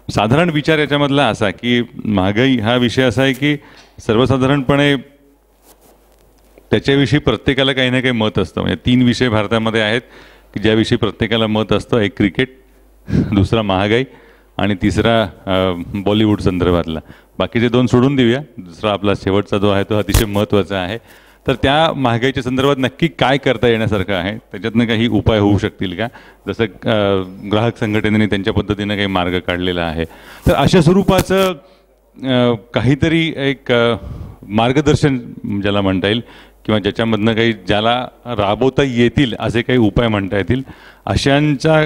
साधारण विचार याच्यामधला असा की महागाई हा विषय असा आहे की सर्वसाधारणपणे त्याच्याविषयी प्रत्येकाला काही ना काही मत असतं. म्हणजे 3 विषय भारतामध्ये आहेत की ज्याविषयी प्रत्येकाला मत असतं. एक क्रिकेट, दुसरा महागाई आणि तिसरा बॉलिवूड संदर्भातला. बाकीचे 2 सोडून देऊया. दुसरा आपला शेवटचा जो आहे तो अतिशय महत्त्वाचा आहे. तर त्या महागाईच्या संदर्भात नक्की काय करता येण्यासारखं आहे, त्याच्यातनं काही उपाय होऊ शकतील का? जसं ग्राहक संघटनेने त्यांच्या पद्धतीनं काही मार्ग काढलेला आहे. तर अशा स्वरूपाचं काहीतरी एक मार्गदर्शन ज्याला म्हणता येईल किंवा ज्याच्यामधनं काही ज्याला राबवता येतील असे काही उपाय म्हणता येतील अशांचा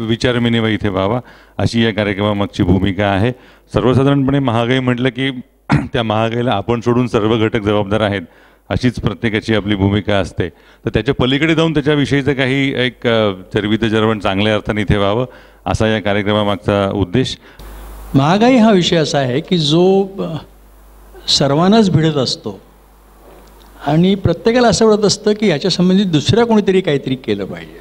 विचारविनिमय इथे व्हावा अशी या कार्यक्रमामागची भूमिका आहे. सर्वसाधारणपणे महागाई म्हटलं की त्या महागाईला आपण सोडून सर्व घटक जबाबदार आहेत अशीच प्रत्येकाची आपली भूमिका असते. तर त्याच्या पलीकडे जाऊन त्याच्याविषयीचं काही एक चर्वितचर्वण चांगल्या अर्थाने इथे व्हावं असा या कार्यक्रमामागचा उद्देश. महागाई हा विषय असा आहे की जो सर्वांनाच भिडत असतो आणि प्रत्येकाला असं वाटत असतं की याच्या संबंधित दुसऱ्या कोणीतरी काहीतरी केलं पाहिजे.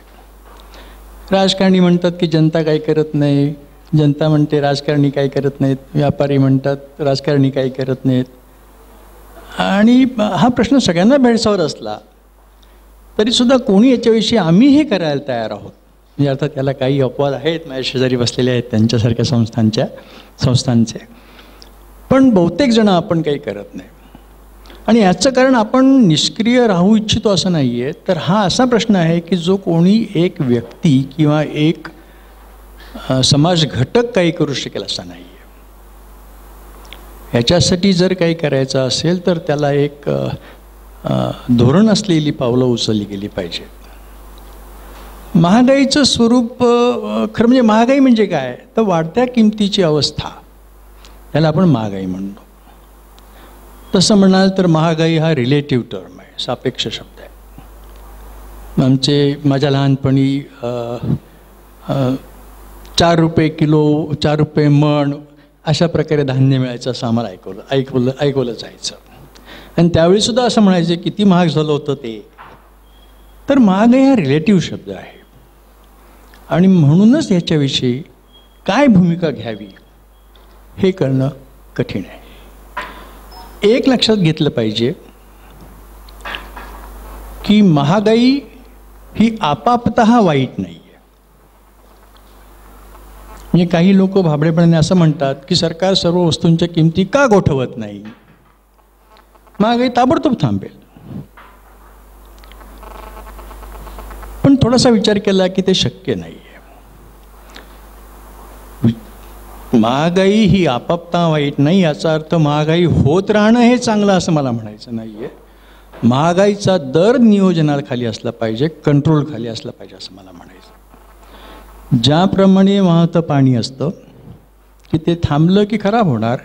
राजकारणी म्हणतात की जनता काही करत नाही, जनता म्हणते राजकारणी काही करत नाहीत, व्यापारी म्हणतात राजकारणी काही करत नाहीत. आणि हा प्रश्न सगळ्यांना भेडसावत असला तरीसुद्धा कोणी याच्याविषयी आम्ही हे करायला तयार आहोत. म्हणजे अर्थात त्याला काही अपवाद आहेत, माझ्या शेजारी बसलेले आहेत त्यांच्यासारख्या संस्थांचे, पण बहुतेक जण आपण काही करत नाही. आणि याचं कारण आपण निष्क्रिय राहू इच्छितो असं नाही आहे, तर हा असा प्रश्न आहे की जो कोणी एक व्यक्ती किंवा एक समाज घटक काही करू शकेल असा नाही आहे. ह्याच्यासाठी जर काही करायचं असेल तर त्याला एक धोरण असलेली पावलं उचलली गेली पाहिजेत. महागाईचं स्वरूप खरं म्हणजे महागाई म्हणजे काय तर वाढत्या किमतीची अवस्था, याला आपण महागाई म्हणतो. तसं म्हणाल तर महागाई हा रिलेटिव्ह टर्म आहे, सापेक्ष शब्द आहे. माझ्या लहानपणी 4 रुपये किलो, 4 रुपये मण अशा प्रकारे धान्य मिळायचं असं आम्हाला ऐकवलं जायचं. आणि त्यावेळीसुद्धा असं म्हणायचं किती महाग झालं होतं ते. तर महागाई हा रिलेटिव्ह शब्द आहे आणि म्हणूनच ह्याच्याविषयी काय भूमिका घ्यावी हे करणं कठीण आहे. एक लक्षात घेतलं पाहिजे की महागाई ही आपापतः वाईट नाही आहे. म्हणजे काही लोक भाबडेपणाने असं म्हणतात की सरकार सर्व वस्तूंच्या किमती का गोठवत नाही, महागाई ताबडतोब थांबेल. पण थोडासा विचार केला की ते शक्य नाही आहे. महागाई ही आपापता वाईट नाही याचा अर्थ महागाई होत राहणं हे चांगलं असं मला म्हणायचं नाही आहे. महागाईचा दर नियोजनाखाली असला पाहिजे, कंट्रोल खाली असला पाहिजे असं मला म्हणायचं. ज्याप्रमाणे वाहतं पाणी असतं की ते थांबलं की खराब होणार,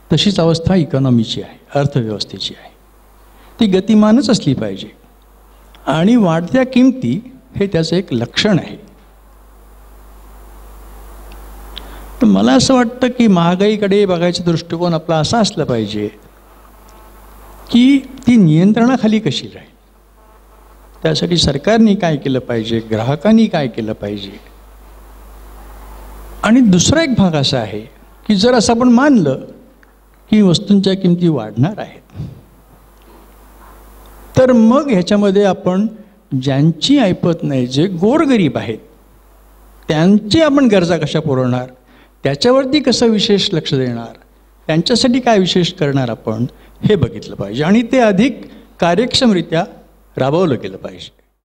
तशीच अवस्था इकॉनॉमीची आहे, अर्थव्यवस्थेची आहे. ती गतिमानच असली पाहिजे आणि वाढत्या किमती हे त्याचं एक लक्षण आहे. तर मला असं वाटतं की महागाईकडे बघायचा दृष्टिकोन आपला असा असला पाहिजे की ती नियंत्रणाखाली कशी राहील. त्यासाठी सरकारने काय केलं पाहिजे, ग्राहकांनी काय केलं पाहिजे. आणि दुसरा एक भाग असा आहे की जर असं आपण मानलं की वस्तूंच्या किमती वाढणार आहेत, तर मग ह्याच्यामध्ये आपण ज्यांची ऐपत नाही, जे गोरगरीब आहेत, त्यांची आपण गरजा कशा पुरवणार, त्याच्यावरती कसं विशेष लक्ष देणार, त्यांच्यासाठी काय विशेष करणार आपण, हे बघितलं पाहिजे आणि ते अधिक कार्यक्षमरित्या राबवलं गेलं पाहिजे.